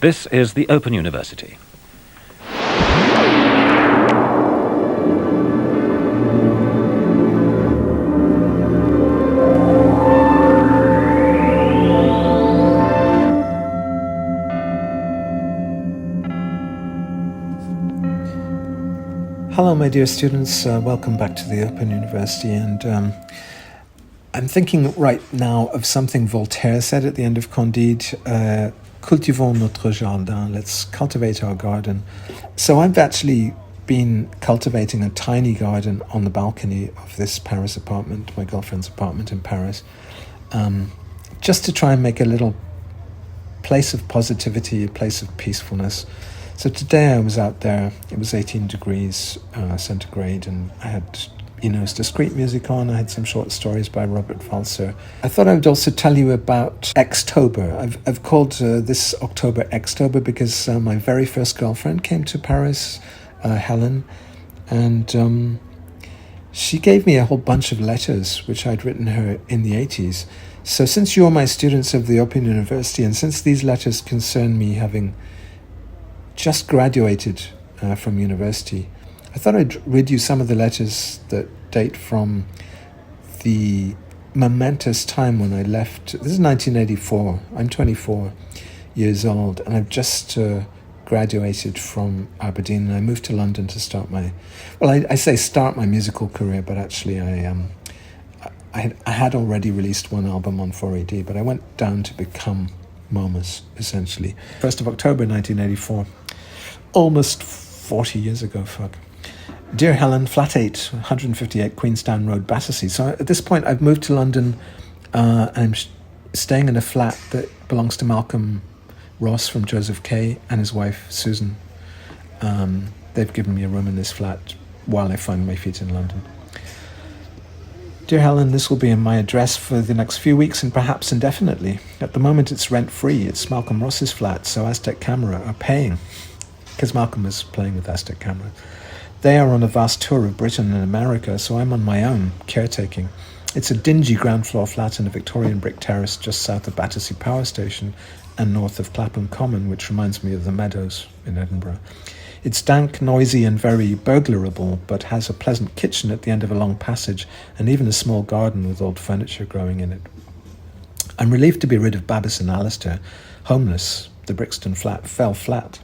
This is the Open University. Hello, my dear students. Welcome back to the Open University. And I'm thinking right now of something Voltaire said at the end of Candide. Cultivons notre jardin. Let's cultivate our garden. So I've actually been cultivating a tiny garden on the balcony of this Paris apartment, my girlfriend's apartment in Paris, just to try and make a little place of positivity, a place of peacefulness. So today I was out there, it was 18 degrees centigrade, and I had, discreet music on. I had some short stories by Robert Walser. I thought I would also tell you about Extober. I've called this October Extober because my very first girlfriend came to Paris, Helen, and she gave me a whole bunch of letters which I'd written her in the 80s. So since you're my students of the Open University, and since these letters concern me having just graduated from university, I thought I'd read you some of the letters that date from the momentous time when I left. This is 1984. I'm 24 years old, and I've just graduated from Aberdeen, and I moved to London to start I say start my musical career, but actually I had already released one album on 4AD, but I went down to become Momus, essentially. 1st of October 1984. Almost 40 years ago, fuck. Dear Helen, flat 8, 158 Queenstown Road, Battersea. So at this point, I've moved to London. I'm staying in a flat that belongs to Malcolm Ross from Joseph K. and his wife, Susan. They've given me a room in this flat while I find my feet in London. Dear Helen, this will be in my address for the next few weeks and perhaps indefinitely. At the moment, it's rent-free. It's Malcolm Ross's flat, so Aztec Camera are paying, because Malcolm was playing with Aztec Camera. They are on a vast tour of Britain and America, so I'm on my own, caretaking. It's a dingy ground floor flat in a Victorian brick terrace just south of Battersea Power Station and north of Clapham Common, which reminds me of the Meadows in Edinburgh. It's dank, noisy and very burglarable, but has a pleasant kitchen at the end of a long passage and even a small garden with old furniture growing in it. I'm relieved to be rid of Babis and Alistair. Homeless, the Brixton flat fell flat.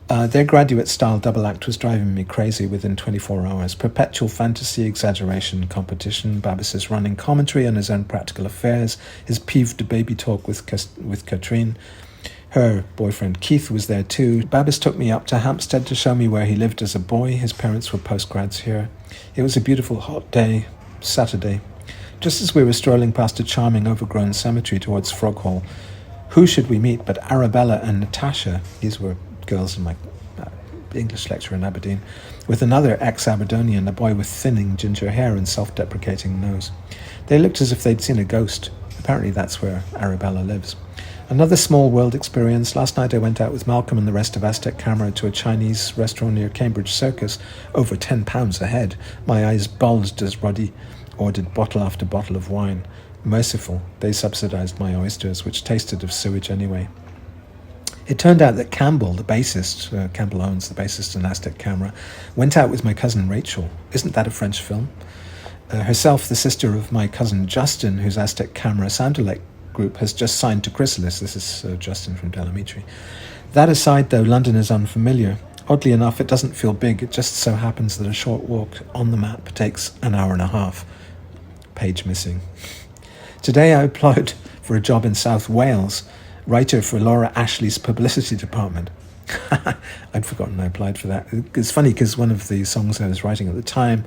Their graduate-style double act was driving me crazy within 24 hours. Perpetual fantasy, exaggeration, competition, Babis's running commentary on his own practical affairs, his peeved baby talk with Katrine. Her boyfriend Keith was there too. Babis took me up to Hampstead to show me where he lived as a boy. His parents were postgrads here. It was a beautiful hot day, Saturday. Just as we were strolling past a charming overgrown cemetery towards Froghall, who should we meet but Arabella and Natasha? These were girls in my English lecture in Aberdeen, with another ex-Aberdonian, a boy with thinning ginger hair and self-deprecating nose. They looked as if they'd seen a ghost. Apparently that's where Arabella lives. Another small world experience. Last night I went out with Malcolm and the rest of Aztec Camera to a Chinese restaurant near Cambridge Circus, over £10 a head. My eyes bulged as Roddy ordered bottle after bottle of wine. Merciful, they subsidised my oysters, which tasted of sewage anyway. It turned out that Campbell, the bassist, Campbell Owens, the bassist in Aztec Camera, went out with my cousin Rachel. Isn't that a French film? Herself, the sister of my cousin Justin, whose Aztec Camera Sound-alike group has just signed to Chrysalis. This is Justin from Delamitri. That aside, though, London is unfamiliar. Oddly enough, it doesn't feel big. It just so happens that a short walk on the map takes an hour and a half. Page missing. Today I applied for a job in South Wales, writer for Laura Ashley's publicity department. I'd forgotten I applied for that. It's funny because one of the songs I was writing at the time,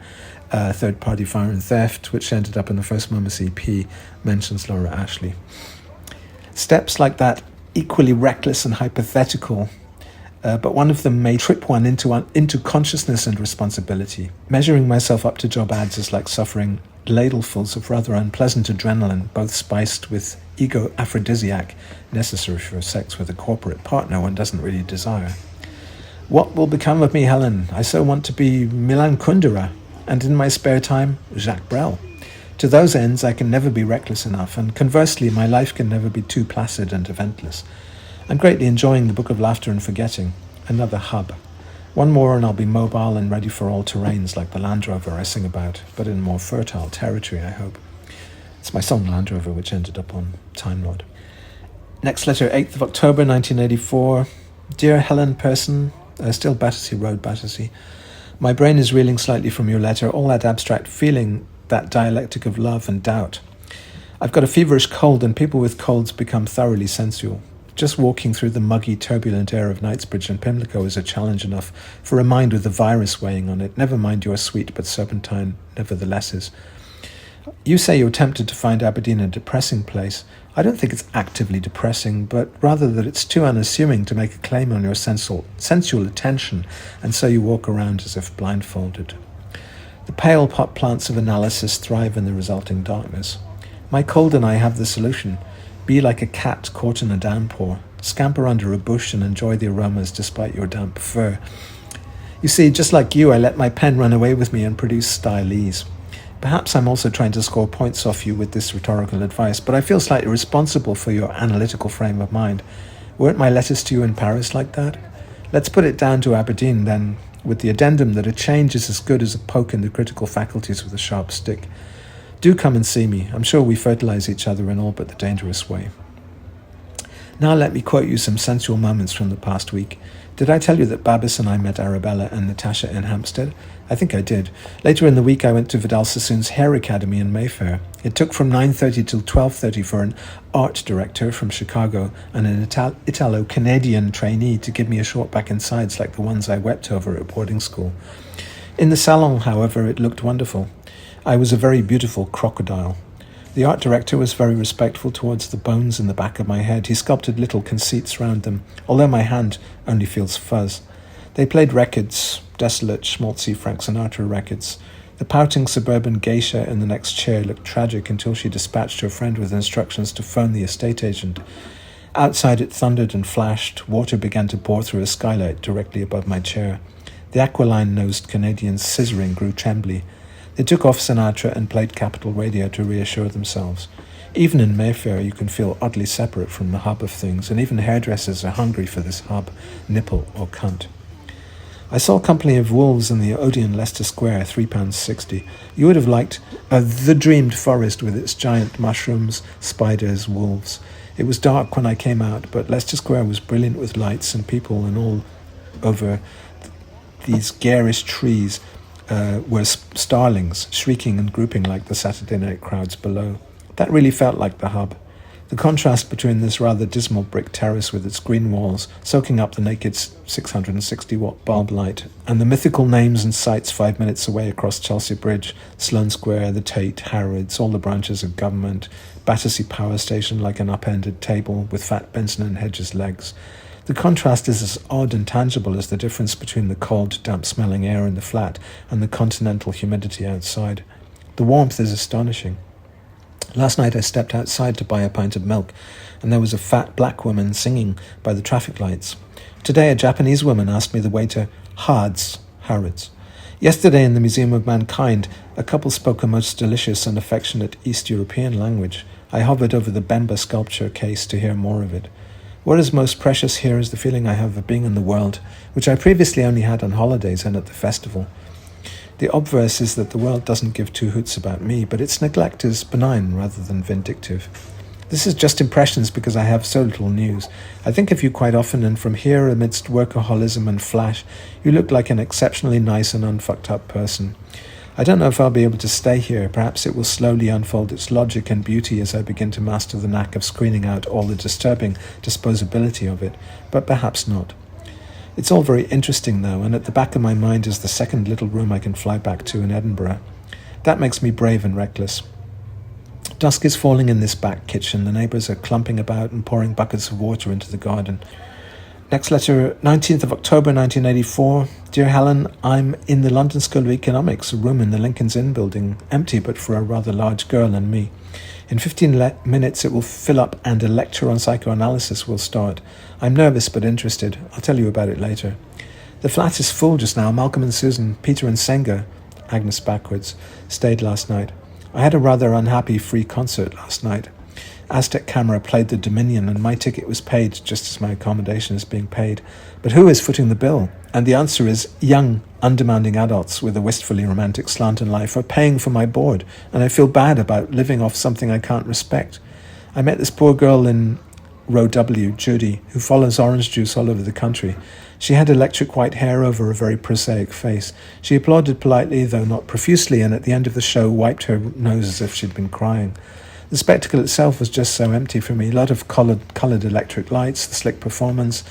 Third Party Fire and Theft, which ended up in the first Momus EP, mentions Laura Ashley. Steps like that, equally reckless and hypothetical, but one of them may trip one into consciousness and responsibility. Measuring myself up to job ads is like suffering ladlefuls of rather unpleasant adrenaline, both spiced with ego aphrodisiac, necessary for sex with a corporate partner one doesn't really desire. What will become of me, Helen? I so want to be Milan Kundera, and in my spare time, Jacques Brel. To those ends, I can never be reckless enough, and conversely, my life can never be too placid and eventless. I'm greatly enjoying the Book of Laughter and Forgetting. Another hub. One more and I'll be mobile and ready for all terrains like the Land Rover I sing about, but in more fertile territory, I hope. It's my song Land Rover, which ended up on Time Lord. Next letter, 8th of October 1984. Dear Helen Person, still Battersea Road, Battersea. My brain is reeling slightly from your letter, all that abstract feeling, that dialectic of love and doubt. I've got a feverish cold, and people with colds become thoroughly sensual. Just walking through the muggy, turbulent air of Knightsbridge and Pimlico is a challenge enough for a mind with a virus weighing on it, never mind your sweet but serpentine neverthelesses. You say you're tempted to find Aberdeen a depressing place. I don't think it's actively depressing, but rather that it's too unassuming to make a claim on your sensual attention, and so you walk around as if blindfolded. The pale pot plants of analysis thrive in the resulting darkness. My cold and I have the solution. Be like a cat caught in a downpour. Scamper under a bush and enjoy the aromas despite your damp fur. You see, just like you, I let my pen run away with me and produce stylese. Perhaps I'm also trying to score points off you with this rhetorical advice, but I feel slightly responsible for your analytical frame of mind. Weren't my letters to you in Paris like that? Let's put it down to Aberdeen, then, with the addendum that a change is as good as a poke in the critical faculties with a sharp stick. Do come and see me. I'm sure we fertilize each other in all but the dangerous way. Now let me quote you some sensual moments from the past week. Did I tell you that Babis and I met Arabella and Natasha in Hampstead? I think I did. Later in the week I went to Vidal Sassoon's Hair Academy in Mayfair. It took from 9:30 till 12:30 for an art director from Chicago and an Italo-Canadian trainee to give me a short back and sides like the ones I wept over at boarding school. In the salon, however, it looked wonderful. I was a very beautiful crocodile. The art director was very respectful towards the bones in the back of my head. He sculpted little conceits round them, although my hand only feels fuzz. They played records, desolate, schmaltzy Frank Sinatra records. The pouting suburban geisha in the next chair looked tragic until she dispatched her friend with instructions to phone the estate agent. Outside it thundered and flashed. Water began to pour through a skylight directly above my chair. The aquiline-nosed Canadian's scissoring grew trembly. They took off Sinatra and played Capital Radio to reassure themselves. Even in Mayfair you can feel oddly separate from the hub of things, and even hairdressers are hungry for this hub, nipple or cunt. I saw a company of wolves in the Odeon, Leicester Square, £3.60. You would have liked the dreamed forest with its giant mushrooms, spiders, wolves. It was dark when I came out, but Leicester Square was brilliant with lights and people, and all over these garish trees were starlings, shrieking and grouping like the Saturday night crowds below. That really felt like the hub. The contrast between this rather dismal brick terrace with its green walls, soaking up the naked 660-watt bulb light, and the mythical names and sites 5 minutes away across Chelsea Bridge, Sloane Square, the Tate, Harrods, all the branches of government, Battersea Power Station like an upended table with fat Benson and Hedges legs. The contrast is as odd and tangible as the difference between the cold, damp-smelling air in the flat and the continental humidity outside. The warmth is astonishing. Last night I stepped outside to buy a pint of milk, and there was a fat black woman singing by the traffic lights. Today a Japanese woman asked me the way to Harrods. Yesterday in the Museum of Mankind, a couple spoke a most delicious and affectionate East European language. I hovered over the Bemba sculpture case to hear more of it. What is most precious here is the feeling I have of being in the world, which I previously only had on holidays and at the festival. The obverse is that the world doesn't give two hoots about me, but its neglect is benign rather than vindictive. This is just impressions because I have so little news. I think of you quite often, and from here, amidst workaholism and flash, you look like an exceptionally nice and unfucked up person. I don't know if I'll be able to stay here. Perhaps it will slowly unfold its logic and beauty as I begin to master the knack of screening out all the disturbing disposability of it, but perhaps not. It's all very interesting, though, and at the back of my mind is the second little room I can fly back to in Edinburgh. That makes me brave and reckless. Dusk is falling in this back kitchen. The neighbours are clumping about and pouring buckets of water into the garden. Next letter, 19th of October 1984. Dear Helen, I'm in the London School of Economics, a room in the Lincoln's Inn building, empty but for a rather large girl and me. In 15 minutes it will fill up and a lecture on psychoanalysis will start. I'm nervous but interested. I'll tell you about it later. The flat is full just now. Malcolm and Susan, Peter and Senga, Agnes backwards, stayed last night. I had a rather unhappy free concert last night. Aztec camera played the Dominion, and my ticket was paid just as my accommodation is being paid. But who is footing the bill? And the answer is young, undemanding adults with a wistfully romantic slant in life are paying for my board, and I feel bad about living off something I can't respect. I met this poor girl in Row W, Judy, who follows orange juice all over the country. She had electric white hair over a very prosaic face. She applauded politely, though not profusely, and at the end of the show wiped her nose as if she'd been crying. The spectacle itself was just so empty for me. A lot of coloured electric lights, the slick performance,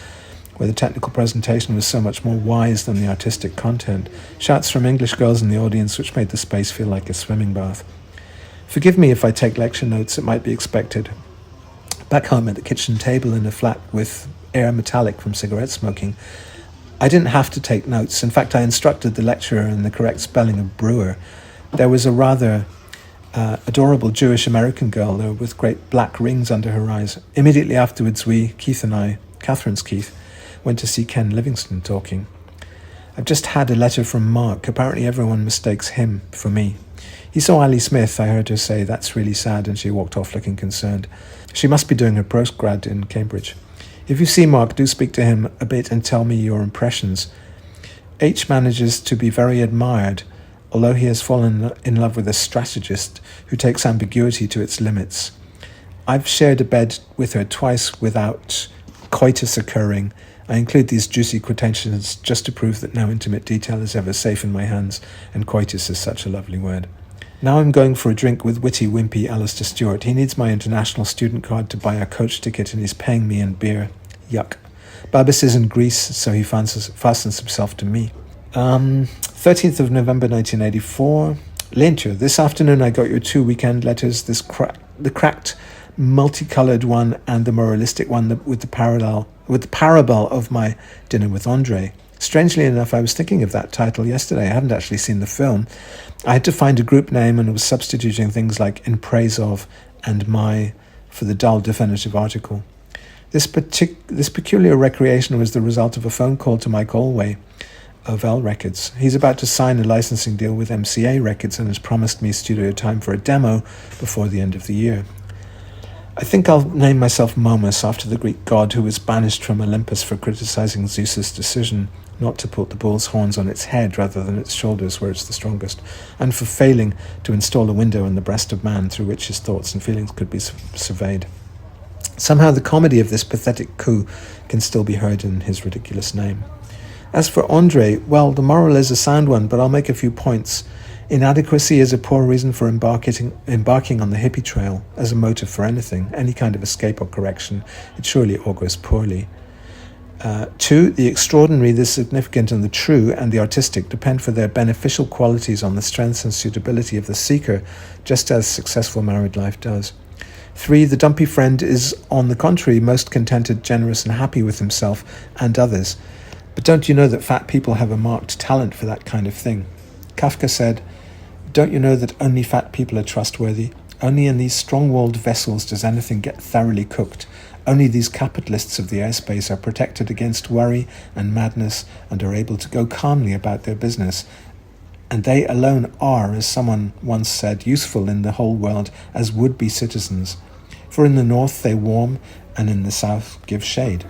where the technical presentation was so much more wise than the artistic content. Shouts from English girls in the audience, which made the space feel like a swimming bath. Forgive me if I take lecture notes, it might be expected. Back home at the kitchen table in a flat with air metallic from cigarette smoking, I didn't have to take notes. In fact, I instructed the lecturer in the correct spelling of brewer. There was a rather adorable Jewish-American girl there with great black rings under her eyes. Immediately afterwards, Keith and I, Catherine's Keith, went to see Ken Livingstone talking. I've just had a letter from Mark. Apparently everyone mistakes him for me. He saw Ali Smith, I heard her say, "That's really sad," and she walked off looking concerned. She must be doing her postgrad in Cambridge. If you see Mark, do speak to him a bit and tell me your impressions. H manages to be very admired, although he has fallen in love with a strategist who takes ambiguity to its limits. I've shared a bed with her twice without coitus occurring. I include these juicy quotations just to prove that no intimate detail is ever safe in my hands, and coitus is such a lovely word. Now I'm going for a drink with witty, wimpy Alistair Stewart. He needs my international student card to buy a coach ticket, and he's paying me in beer. Yuck. Babis is in Greece, so he fastens himself to me. 13th of November 1984. Leinter, this afternoon I got your 2 weekend letters, the cracked, multicoloured one and the moralistic one with the parable of my dinner with Andre. Strangely enough, I was thinking of that title yesterday. I hadn't actually seen the film. I had to find a group name and was substituting things like "in praise of" and "my" for the dull definitive article. This peculiar recreation was the result of a phone call to Mike Allway of L Records. He's about to sign a licensing deal with MCA Records and has promised me studio time for a demo before the end of the year. I think I'll name myself Momus, after the Greek god who was banished from Olympus for criticizing Zeus's decision not to put the bull's horns on its head rather than its shoulders where it's the strongest, and for failing to install a window in the breast of man through which his thoughts and feelings could be surveyed. Somehow the comedy of this pathetic coup can still be heard in his ridiculous name. As for Andre, well, the moral is a sound one, but I'll make a few points. Inadequacy is a poor reason for embarking on the hippie trail as a motive for anything, any kind of escape or correction. It surely augurs poorly. 2, the extraordinary, the significant, and the true, and the artistic depend for their beneficial qualities on the strengths and suitability of the seeker, just as successful married life does. 3, the dumpy friend is, on the contrary, most contented, generous, and happy with himself and others. But don't you know that fat people have a marked talent for that kind of thing? Kafka said, "Don't you know that only fat people are trustworthy? Only in these strong-walled vessels does anything get thoroughly cooked. Only these capitalists of the airspace are protected against worry and madness and are able to go calmly about their business. And they alone are, as someone once said, useful in the whole world as would-be citizens. For in the north they warm, and in the south give shade."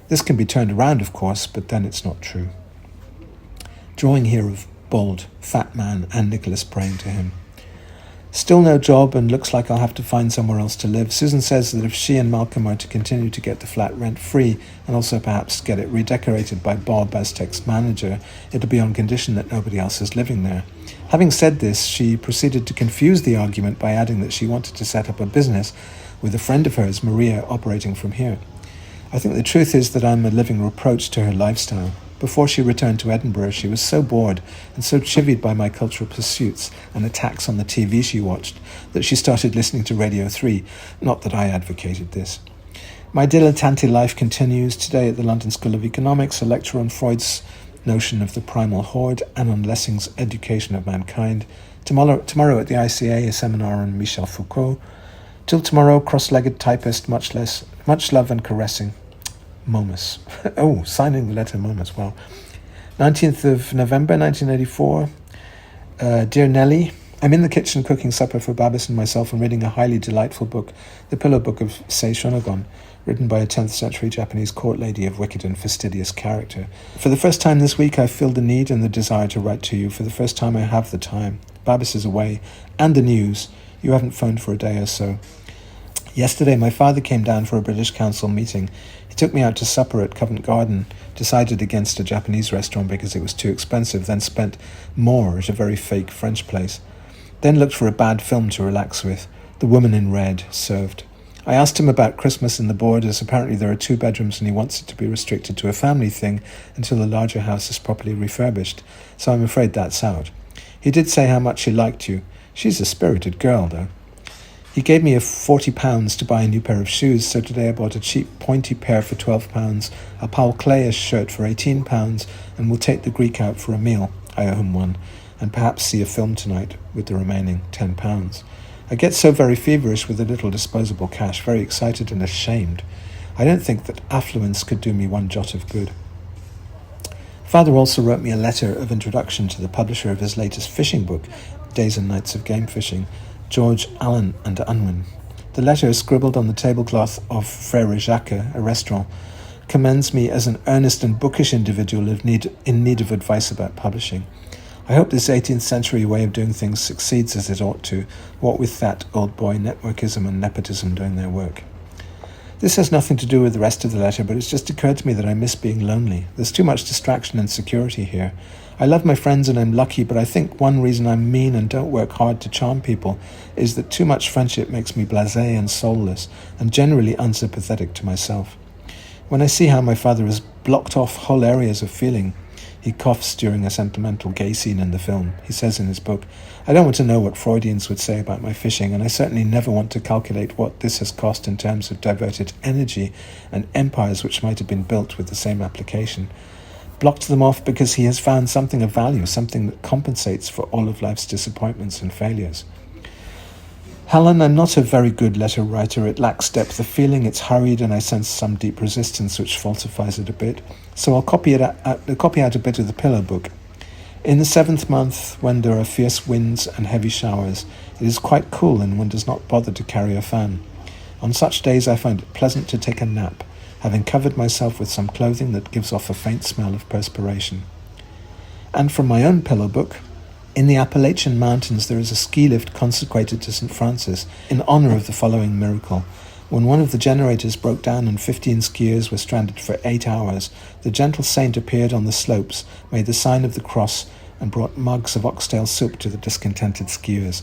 This can be turned around, of course, but then it's not true. Drawing here of bald, fat man and Nicholas praying to him. Still no job, and looks like I'll have to find somewhere else to live. Susan says that if she and Malcolm are to continue to get the flat rent-free, and also perhaps get it redecorated by Bob as text manager, it'll be on condition that nobody else is living there. Having said this, she proceeded to confuse the argument by adding that she wanted to set up a business with a friend of hers, Maria, operating from here. I think the truth is that I'm a living reproach to her lifestyle. Before she returned to Edinburgh, she was so bored and so chivied by my cultural pursuits and attacks on the TV she watched that she started listening to Radio 3, not that I advocated this. My dilettante life continues. Today at the London School of Economics, a lecture on Freud's notion of the primal horde and on Lessing's education of mankind. Tomorrow at the ICA, a seminar on Michel Foucault. Till tomorrow, cross-legged typist, much love and caressing. Momus. Oh, signing the letter Momus. Wow. 19th of November 1984. Dear Nellie, I'm in the kitchen cooking supper for Babis and myself and reading a highly delightful book, The Pillow Book of Sei Shonagon, written by a 10th century Japanese court lady of wicked and fastidious character. For the first time this week, I feel the need and the desire to write to you. For the first time, I have the time. Babis is away, and the news. You haven't phoned for a day or so. Yesterday, my father came down for a British Council meeting. He took me out to supper at Covent Garden, decided against a Japanese restaurant because it was too expensive, then spent more at a very fake French place. Then looked for a bad film to relax with. The Woman in Red served. I asked him about Christmas and the borders. Apparently there are 2 bedrooms and he wants it to be restricted to a family thing until the larger house is properly refurbished. So I'm afraid that's out. He did say how much he liked you. She's a spirited girl, though. He gave me £40 to buy a new pair of shoes, so today I bought a cheap pointy pair for £12, a Paul Clayish shirt for £18, and will take the Greek out for a meal. I owe him one. And perhaps see a film tonight with the remaining £10. I get so very feverish with the little disposable cash, very excited and ashamed. I don't think that affluence could do me one jot of good. Father also wrote me a letter of introduction to the publisher of his latest fishing book, Days and Nights of Game Fishing, George Allen and Unwin. The letter, scribbled on the tablecloth of Frère Jacques, a restaurant, commends me as an earnest and bookish individual in need of advice about publishing. I hope this 18th century way of doing things succeeds as it ought to, what with that old boy networkism and nepotism doing their work. This has nothing to do with the rest of the letter, but it's just occurred to me that I miss being lonely. There's too much distraction and security here. I love my friends and I'm lucky, but I think one reason I'm mean and don't work hard to charm people is that too much friendship makes me blasé and soulless, and generally unsympathetic to myself. When I see how my father has blocked off whole areas of feeling, he coughs during a sentimental gay scene in the film. He says in his book, I don't want to know what Freudians would say about my fishing, and I certainly never want to calculate what this has cost in terms of diverted energy and empires which might have been built with the same application. Blocked them off because he has found something of value, something that compensates for all of life's disappointments and failures. Helen, I'm not a very good letter writer. It lacks depth of feeling, it's hurried, and I sense some deep resistance which falsifies it a bit. So I'll copy out a bit of the Pillow Book. In the 7th month, when there are fierce winds and heavy showers, it is quite cool and one does not bother to carry a fan. On such days I find it pleasant to take a nap, having covered myself with some clothing that gives off a faint smell of perspiration. And from my own Pillow Book, in the Appalachian Mountains there is a ski lift consecrated to St. Francis in honour of the following miracle. When one of the generators broke down and 15 skiers were stranded for 8 hours, the gentle saint appeared on the slopes, made the sign of the cross, and brought mugs of oxtail soup to the discontented skiers.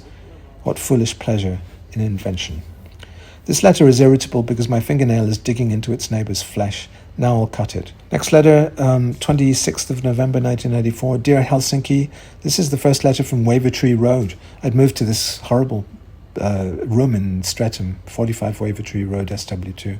What foolish pleasure in invention. This letter is irritable because my fingernail is digging into its neighbour's flesh. Now I'll cut it. Next letter, 26th of November 1984. Dear Helsinki, this is the first letter from Wavertree Road. I'd moved to this horrible room in Streatham, 45 Wavertree Road, SW2.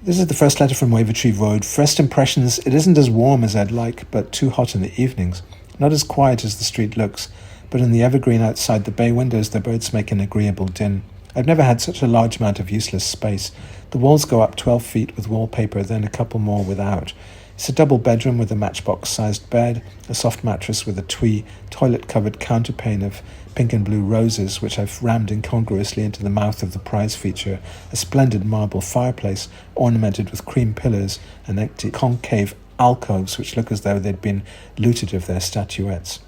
This is the first letter from Wavertree Road. First impressions, it isn't as warm as I'd like, but too hot in the evenings. Not as quiet as the street looks, but in the evergreen outside the bay windows the birds make an agreeable din. I've never had such a large amount of useless space. The walls go up 12 feet with wallpaper, then a couple more without. It's a double bedroom with a matchbox-sized bed, a soft mattress with a twee, toilet-covered counterpane of pink and blue roses, which I've rammed incongruously into the mouth of the prize feature, a splendid marble fireplace ornamented with cream pillars and empty concave alcoves which look as though they'd been looted of their statuettes.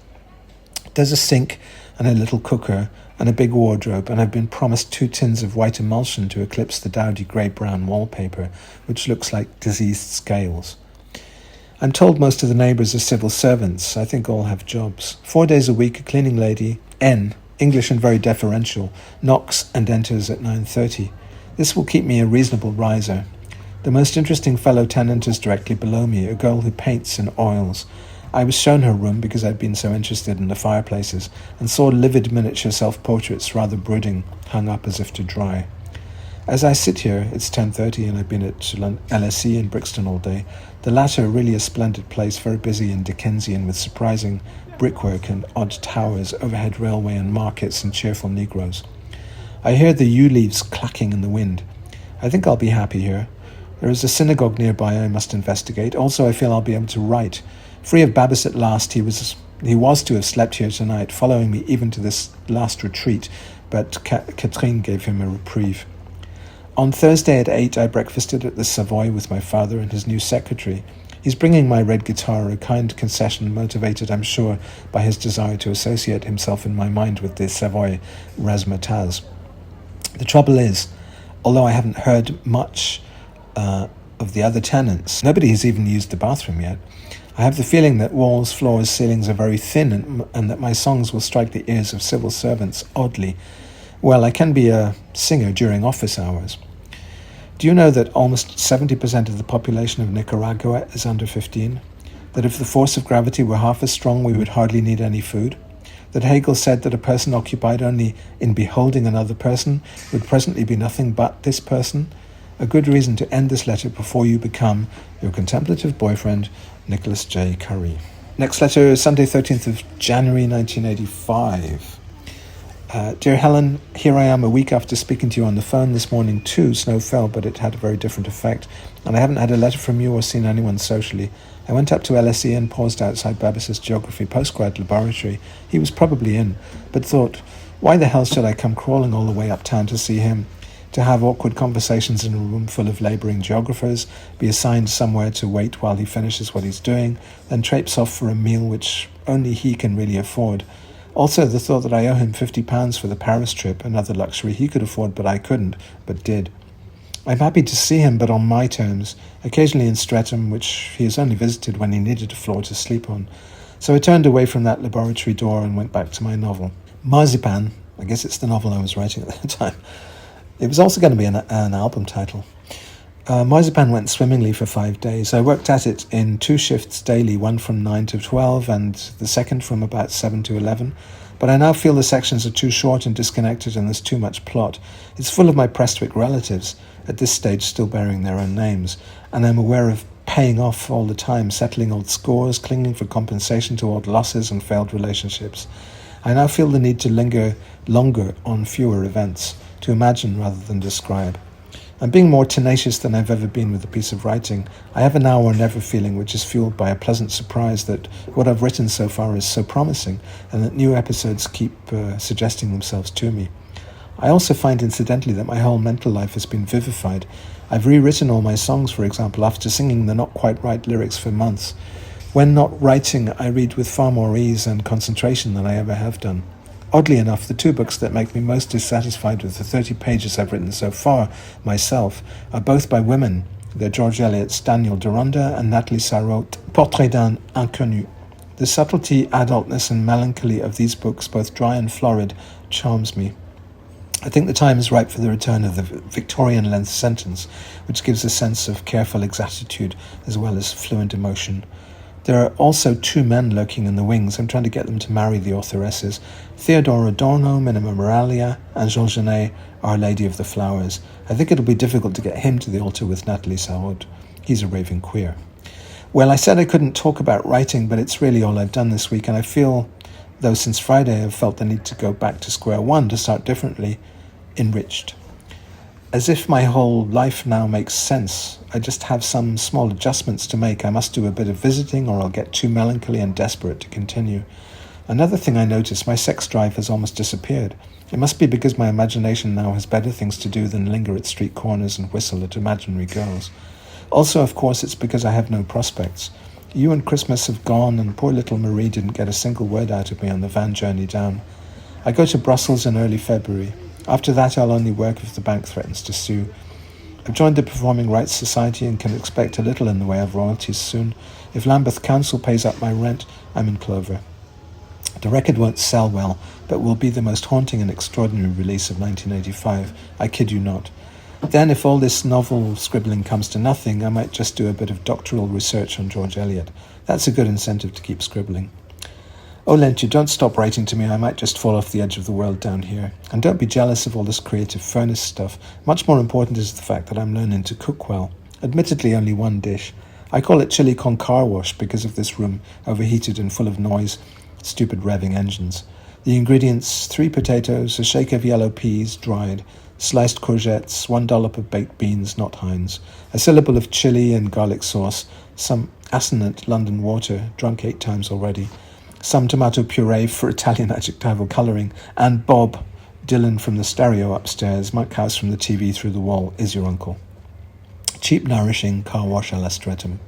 There's a sink and a little cooker and a big wardrobe, and I've been promised 2 tins of white emulsion to eclipse the dowdy grey-brown wallpaper, which looks like diseased scales. I'm told most of the neighbours are civil servants. I think all have jobs. 4 days a week, a cleaning lady, N, English and very deferential, knocks and enters at 9:30. This will keep me a reasonable riser. The most interesting fellow tenant is directly below me, a girl who paints and oils. I was shown her room because I'd been so interested in the fireplaces, and saw livid miniature self-portraits, rather brooding, hung up as if to dry. As I sit here, it's 10:30 and I've been at LSE in Brixton all day, the latter really a splendid place, very busy and Dickensian with surprising brickwork and odd towers, overhead railway and markets and cheerful negroes. I hear the yew leaves clacking in the wind. I think I'll be happy here. There is a synagogue nearby I must investigate. Also, I feel I'll be able to write. Free of Babis at last, he was to have slept here tonight, following me even to this last retreat, but Catherine gave him a reprieve. On Thursday at 8, I breakfasted at the Savoy with my father and his new secretary. He's bringing my red guitar, a kind concession motivated, I'm sure, by his desire to associate himself in my mind with the Savoy razzmatazz. The trouble is, although I haven't heard much of the other tenants, nobody has even used the bathroom yet. I have the feeling that walls, floors, ceilings are very thin and that my songs will strike the ears of civil servants oddly. Well, I can be a singer during office hours. Do you know that almost 70% of the population of Nicaragua is under 15? That if the force of gravity were half as strong, we would hardly need any food? That Hegel said that a person occupied only in beholding another person would presently be nothing but this person? A good reason to end this letter before you become your contemplative boyfriend, Nicholas J. Curry. Next letter, Sunday, 13th of January, 1985. Dear Helen, here I am a week after speaking to you on the phone this morning too. Snow fell, but it had a very different effect, and I haven't had a letter from you or seen anyone socially. I went up to LSE and paused outside Babis's geography postgrad laboratory. He was probably in, but thought, why the hell should I come crawling all the way uptown to see him? To have awkward conversations in a room full of labouring geographers, be assigned somewhere to wait while he finishes what he's doing, then traipse off for a meal which only he can really afford. Also, the thought that I owe him £50 for the Paris trip, another luxury he could afford but I couldn't, but did. I'm happy to see him, but on my terms, occasionally in Streatham, which he has only visited when he needed a floor to sleep on. So I turned away from that laboratory door and went back to my novel. Marzipan, I guess it's the novel I was writing at the time. It was also going to be an album title. Marzipan went swimmingly for 5 days. I worked at it in 2 shifts daily, one from 9 to 12 and the second from about 7 to 11. But I now feel the sections are too short and disconnected and there's too much plot. It's full of my Prestwick relatives, at this stage still bearing their own names, and I'm aware of paying off all the time, settling old scores, clinging for compensation to old losses and failed relationships. I now feel the need to linger longer on fewer events, to imagine rather than describe. I'm being more tenacious than I've ever been with a piece of writing. I have a now or never feeling which is fueled by a pleasant surprise that what I've written so far is so promising and that new episodes keep suggesting themselves to me. I also find incidentally that my whole mental life has been vivified. I've rewritten all my songs, for example, after singing the not quite right lyrics for months. When not writing, I read with far more ease and concentration than I ever have done. Oddly enough, the 2 books that make me most dissatisfied with the 30 pages I've written so far, myself, are both by women. They're George Eliot's Daniel Deronda and Nathalie Sarraute, Portrait d'un Inconnu. The subtlety, adultness and melancholy of these books, both dry and florid, charms me. I think the time is ripe for the return of the Victorian-length sentence, which gives a sense of careful exactitude as well as fluent emotion. There are also 2 men lurking in the wings. I'm trying to get them to marry the authorесses. Theodore Adorno, Minima Moralia, and Jean Genet, Our Lady of the Flowers. I think it'll be difficult to get him to the altar with Nathalie Sarraute. He's a raving queer. Well, I said I couldn't talk about writing, but it's really all I've done this week, and I feel, though since Friday I've felt the need to go back to square one to start differently, enriched. As if my whole life now makes sense. I just have some small adjustments to make. I must do a bit of visiting or I'll get too melancholy and desperate to continue. Another thing I noticed, my sex drive has almost disappeared. It must be because my imagination now has better things to do than linger at street corners and whistle at imaginary girls. Also, of course, it's because I have no prospects. You and Christmas have gone and poor little Marie didn't get a single word out of me on the van journey down. I go to Brussels in early February. After that, I'll only work if the bank threatens to sue. I've joined the Performing Rights Society and can expect a little in the way of royalties soon. If Lambeth Council pays up my rent, I'm in clover. The record won't sell well, but will be the most haunting and extraordinary release of 1985. I kid you not. Then, if all this novel scribbling comes to nothing, I might just do a bit of doctoral research on George Eliot. That's a good incentive to keep scribbling. Oh, Lenty, don't stop writing to me. I might just fall off the edge of the world down here. And don't be jealous of all this creative furnace stuff. Much more important is the fact that I'm learning to cook well. Admittedly, only 1 dish. I call it chili con car wash because of this room, overheated and full of noise, stupid revving engines. The ingredients, 3 potatoes, a shake of yellow peas, dried, sliced courgettes, 1 dollop of baked beans, not Heinz, a syllable of chili and garlic sauce, some assonant London water, drunk 8 times already, some tomato puree for Italian adjectival colouring, and Bob Dylan from the stereo upstairs, Monkhouse from the TV through the wall, is your uncle. Cheap, nourishing car wash a la Streatham.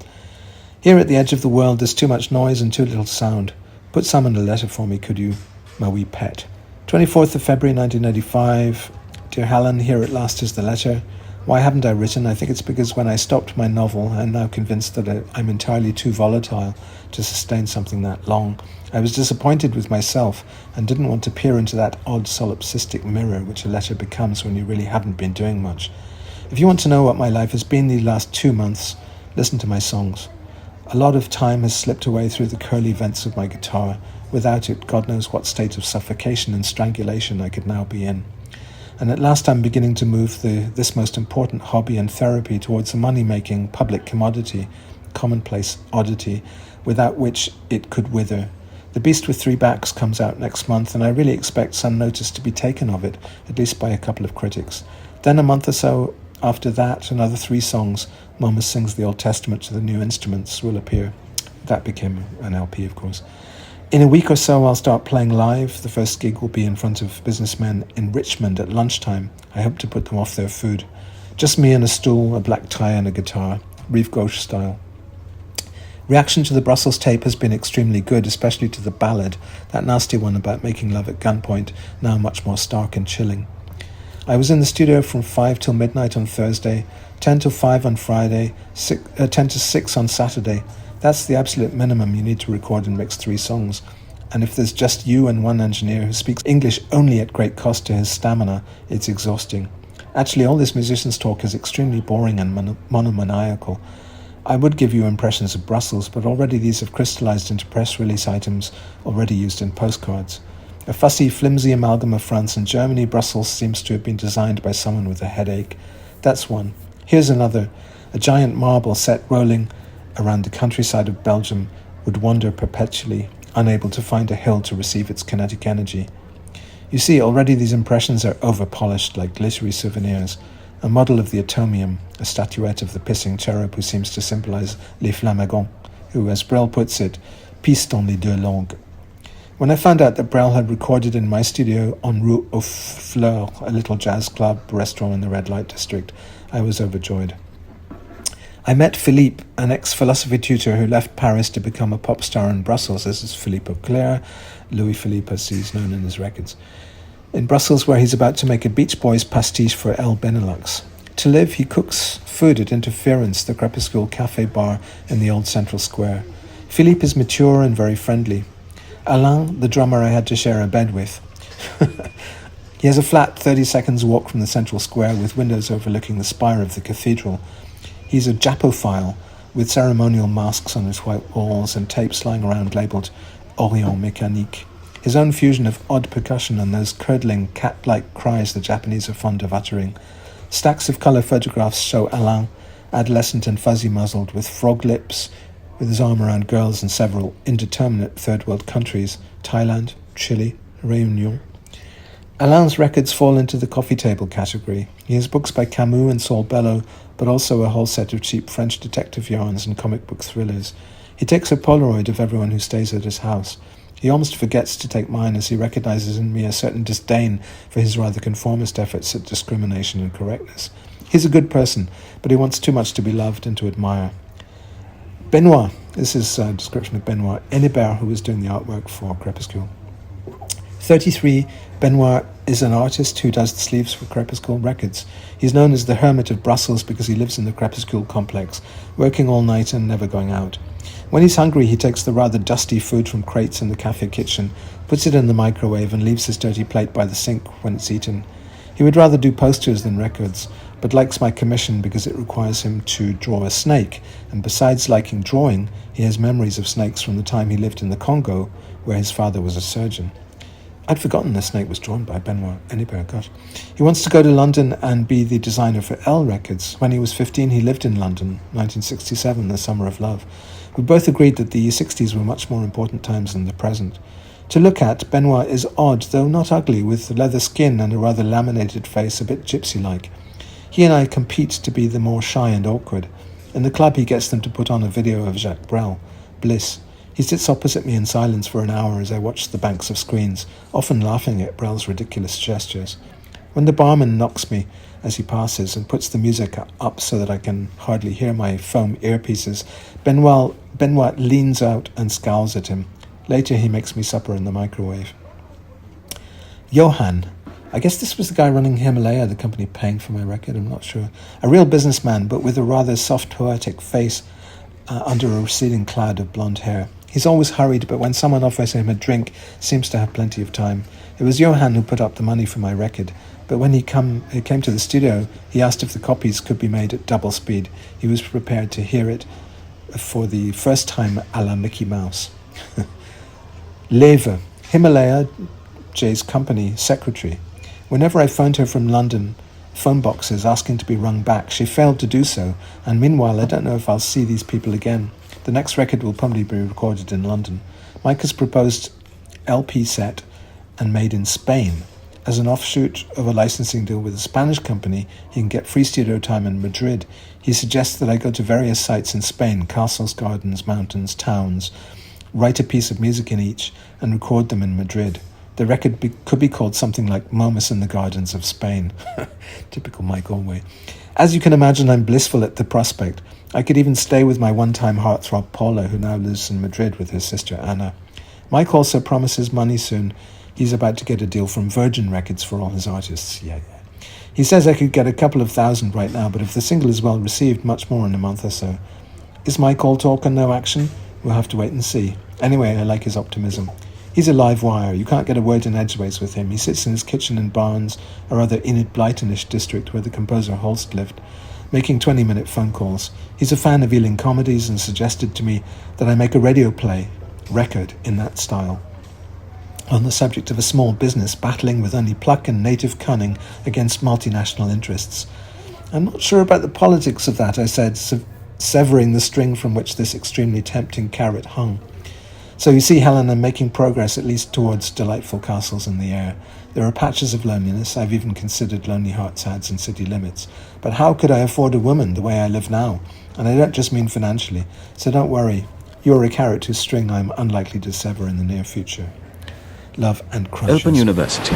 Here at the edge of the world there's too much noise and too little sound. Put some in a letter for me, could you, my wee pet. 24th of February 1995. Dear Helen, here at last is the letter. Why haven't I written? I think it's because when I stopped my novel, I'm now convinced that I'm entirely too volatile to sustain something that long. I was disappointed with myself and didn't want to peer into that odd solipsistic mirror which a letter becomes when you really haven't been doing much. If you want to know what my life has been these last 2 months, listen to my songs. A lot of time has slipped away through the curly vents of my guitar. Without it, God knows what state of suffocation and strangulation I could now be in. And at last I'm beginning to move this most important hobby and therapy towards a money-making public commodity, commonplace oddity, without which it could wither. The Beast with 3 Backs comes out next month, and I really expect some notice to be taken of it, at least by a couple of critics. Then a month or so after that, another 3 songs, Momus Sings the Old Testament to the New Instruments, will appear. That became an LP, of course. In a week or so, I'll start playing live. The first gig will be in front of businessmen in Richmond at lunchtime. I hope to put them off their food. Just me and a stool, a black tie and a guitar, Reeve Gauche style. Reaction to the Brussels tape has been extremely good, especially to the ballad, that nasty one about making love at gunpoint, now much more stark and chilling. I was in the studio from 5 till midnight on Thursday, 10 till 5 on Friday, 10 to 6 on Saturday. That's the absolute minimum you need to record and mix 3 songs. And if there's just you and one engineer who speaks English only at great cost to his stamina, it's exhausting. Actually, all this musician's talk is extremely boring and monomaniacal. I would give you impressions of Brussels, but already these have crystallized into press release items already used in postcards. A fussy, flimsy amalgam of France and Germany, Brussels seems to have been designed by someone with a headache. That's one. Here's another. A giant marble set rolling around the countryside of Belgium would wander perpetually, unable to find a hill to receive its kinetic energy. You see, already these impressions are over-polished like glittery souvenirs. A model of the atomium, a statuette of the pissing cherub who seems to symbolize les flamagons, who, as Brel puts it, pissent dans les deux langues. When I found out that Brel had recorded in my studio en route aux Fleurs, a little jazz club, restaurant in the red light district, I was overjoyed. I met Philippe, an ex-philosophy tutor who left Paris to become a pop star in Brussels. This is Philippe Auclair, Louis Philippe as he's known in his records. In Brussels, where he's about to make a Beach Boys pastiche for El Benelux. To live, he cooks food at Interference, the crepuscule cafe bar in the old central square. Philippe is mature and very friendly. Alain, the drummer I had to share a bed with. He has a flat 30 seconds walk from the central square with windows overlooking the spire of the cathedral. He's a Japophile with ceremonial masks on his white walls and tapes lying around labelled Orient Mécanique. His own fusion of odd percussion and those curdling cat-like cries the Japanese are fond of uttering. Stacks of colour photographs show Alain, adolescent and fuzzy-muzzled, with frog lips, with his arm around girls in several indeterminate third-world countries, Thailand, Chile, Réunion. Alain's records fall into the coffee table category. He has books by Camus and Saul Bellow, but also a whole set of cheap French detective yarns and comic book thrillers. He takes a Polaroid of everyone who stays at his house. He almost forgets to take mine as he recognizes in me a certain disdain for his rather conformist efforts at discrimination and correctness. He's a good person, but he wants too much to be loved and to admire. Benoit, this is a description of Benoit Enibert, who was doing the artwork for Crepuscule. 33, Benoit is an artist who does the sleeves for Crepuscule Records. He's known as the Hermit of Brussels because he lives in the Crepuscule complex, working all night and never going out. When he's hungry, he takes the rather dusty food from crates in the cafe kitchen, puts it in the microwave and leaves his dirty plate by the sink when it's eaten. He would rather do posters than records, but likes my commission because it requires him to draw a snake, and besides liking drawing, he has memories of snakes from the time he lived in the Congo, where his father was a surgeon. I'd forgotten the snake was drawn by Benoit Enibert, gosh. He wants to go to London and be the designer for L Records. When he was 15, he lived in London, 1967, the summer of love. We both agreed that the 60s were much more important times than the present. To look at, Benoit is odd, though not ugly, with leather skin and a rather laminated face, a bit gypsy-like. He and I compete to be the more shy and awkward. In the club, he gets them to put on a video of Jacques Brel, Bliss. He sits opposite me in silence for an hour as I watch the banks of screens, often laughing at Brel's ridiculous gestures. When the barman knocks me as he passes and puts the music up so that I can hardly hear my foam earpieces, Benoit leans out and scowls at him. Later, he makes me supper in the microwave. Johann. I guess this was the guy running Himalaya, the company paying for my record, I'm not sure. A real businessman, but with a rather soft, poetic face under a receding cloud of blonde hair. He's always hurried, but when someone offers him a drink, seems to have plenty of time. It was Johann who put up the money for my record, but when he came to the studio, he asked if the copies could be made at double speed. He was prepared to hear it for the first time a la Mickey Mouse. Leva, Himalaya, Jay's company secretary. Whenever I phoned her from London, phone boxes asking to be rung back, she failed to do so, and meanwhile I don't know if I'll see these people again. The next record will probably be recorded in London. Mike has proposed LP set and made in Spain. As an offshoot of a licensing deal with a Spanish company, he can get free studio time in Madrid. He suggests that I go to various sites in Spain, castles, gardens, mountains, towns, write a piece of music in each, and record them in Madrid. The record could be called something like Momus in the Gardens of Spain. Typical Mike Allway. As you can imagine, I'm blissful at the prospect. I could even stay with my one-time heartthrob Paula, who now lives in Madrid with her sister Anna. Mike also promises money soon. He's about to get a deal from Virgin Records for all his artists. Yeah. He says I could get a couple of thousand right now, but if the single is well received, much more in a month or so. Is Mike all talk and no action? We'll have to wait and see. Anyway, I like his optimism. He's a live wire. You can't get a word in edgeways with him. He sits in his kitchen in Barnes, a rather Enid Blytonish district where the composer Holst lived, making 20-minute phone calls. He's a fan of Ealing comedies and suggested to me that I make a radio play, record, in that style, on the subject of a small business battling with only pluck and native cunning against multinational interests. I'm not sure about the politics of that, I said, severing the string from which this extremely tempting carrot hung. So you see, Helen, I'm making progress at least towards delightful castles in the air. There are patches of loneliness. I've even considered Lonely Hearts ads in city limits. But how could I afford a woman the way I live now? And I don't just mean financially. So don't worry. You're a carrot whose string I'm unlikely to sever in the near future. Love and crushes. Open University.